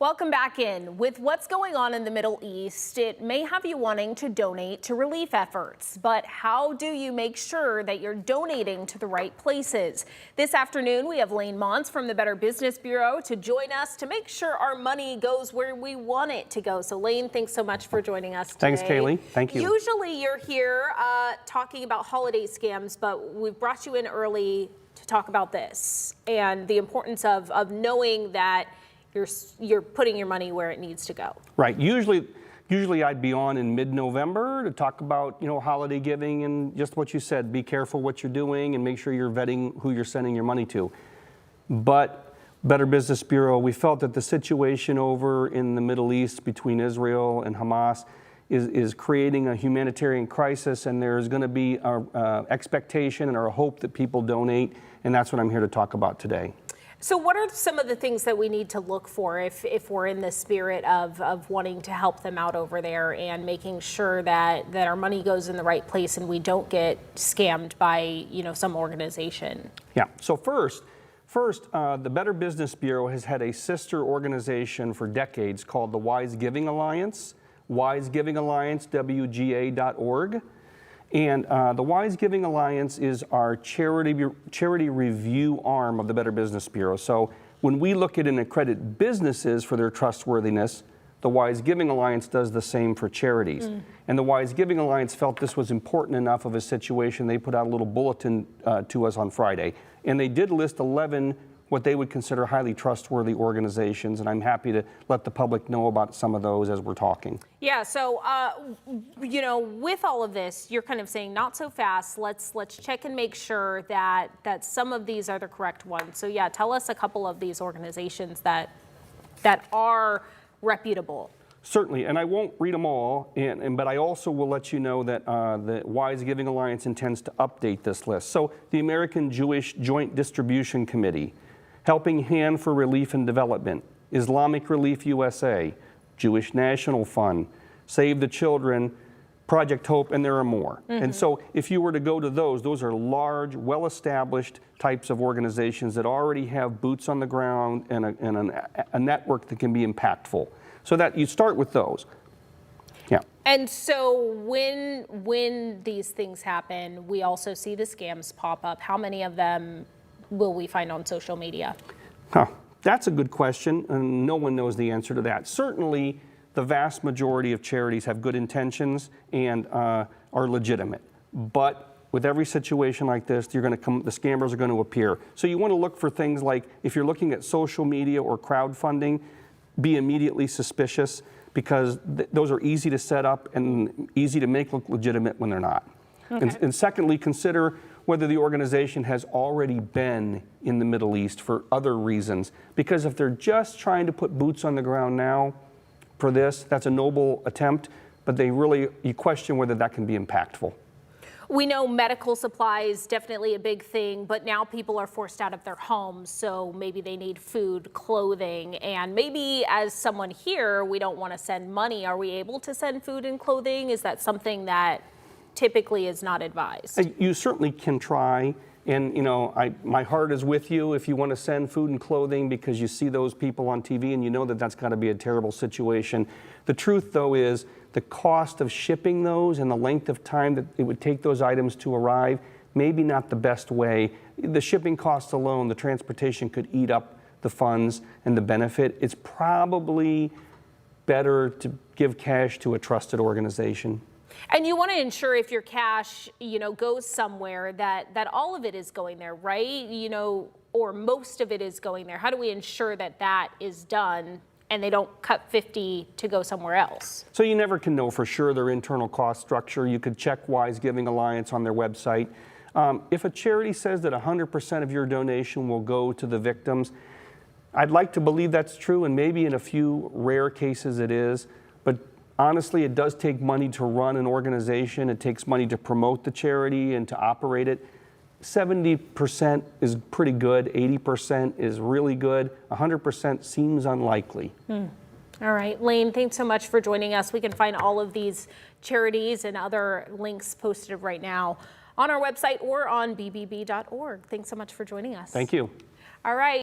Welcome back in. With what's going on in the Middle East, it may have you wanting to donate to relief efforts, but how do you make sure that you're donating to the right places? This afternoon, we have Lane Montz from the Better Business Bureau to join us to make sure our money goes where we want it to go. So Lane, thanks so much for joining us today. Thanks, Kaylee. Thank you. Usually you're here talking about holiday scams, but we've brought you in early to talk about this and the importance of knowing that you're putting your money where it needs to go. Right. Usually I'd be on in mid-November to talk about, holiday giving and just what you said, be careful what you're doing and make sure you're vetting who you're sending your money to. But Better Business Bureau, we felt that the situation over in the Middle East between Israel and Hamas is creating a humanitarian crisis, and there's going to be an expectation and our hope that people donate, and that's what I'm here to talk about today. So what are some of the things that we need to look for if we're in the spirit of wanting to help them out over there and making sure that our money goes in the right place and we don't get scammed by, some organization? Yeah, so first, the Better Business Bureau has had a sister organization for decades called the Wise Giving Alliance, wisegiving.alliance, WGA.org. And the Wise Giving Alliance is our charity review arm of the Better Business Bureau. So when we look at and accredit businesses for their trustworthiness, the Wise Giving Alliance does the same for charities. And the Wise Giving Alliance felt this was important enough of a situation. They put out a little bulletin to us on Friday. And they did list 11 what they would consider highly trustworthy organizations, and I'm happy to let the public know about some of those as we're talking. Yeah, so, with all of this, you're kind of saying not so fast. Let's check and make sure that some of these are the correct ones. So yeah, tell us a couple of these organizations that are reputable. Certainly, and I won't read them all, but I also will let you know that the Wise Giving Alliance intends to update this list. So the American Jewish Joint Distribution Committee, Helping Hand for Relief and Development, Islamic Relief USA, Jewish National Fund, Save the Children, Project Hope, and there are more. And so if you were to go to those are large, well-established types of organizations that already have boots on the ground and a network that can be impactful. So that you start with those. Yeah. And so when these things happen, we also see the scams pop up. How many of them will we find on social media? That's a good question, and no one knows the answer to that. Certainly, the vast majority of charities have good intentions and are legitimate. But with every situation like this, the scammers are going to appear. So you want to look for things like, if you're looking at social media or crowdfunding, be immediately suspicious, because those are easy to set up and easy to make look legitimate when they're not. Okay. And secondly, consider whether the organization has already been in the Middle East for other reasons. Because if they're just trying to put boots on the ground now for this, that's a noble attempt, but you question whether that can be impactful. We know medical supplies, definitely a big thing, but now people are forced out of their homes, so maybe they need food, clothing, and maybe as someone here, we don't want to send money. Are we able to send food and clothing? Is that something that typically is not advised? You certainly can try, and my heart is with you if you want to send food and clothing because you see those people on TV and you know that that's got to be a terrible situation. The truth, though, is the cost of shipping those and the length of time that it would take those items to arrive, maybe not the best way. The shipping costs alone, the transportation could eat up the funds and the benefit. It's probably better to give cash to a trusted organization. And you want to ensure if your cash, goes somewhere that all of it is going there, right? Or most of it is going there. How do we ensure that is done and they don't cut 50 to go somewhere else? So you never can know for sure their internal cost structure. You could check Wise Giving Alliance on their website. If a charity says that 100% of your donation will go to the victims, I'd like to believe that's true, and maybe in a few rare cases it is. But honestly, it does take money to run an organization. It takes money to promote the charity and to operate it. 70% is pretty good, 80% is really good, 100% seems unlikely. All right, Lane, thanks so much for joining us. We can find all of these charities and other links posted right now on our website or on bbb.org. Thanks so much for joining us. Thank you. All right.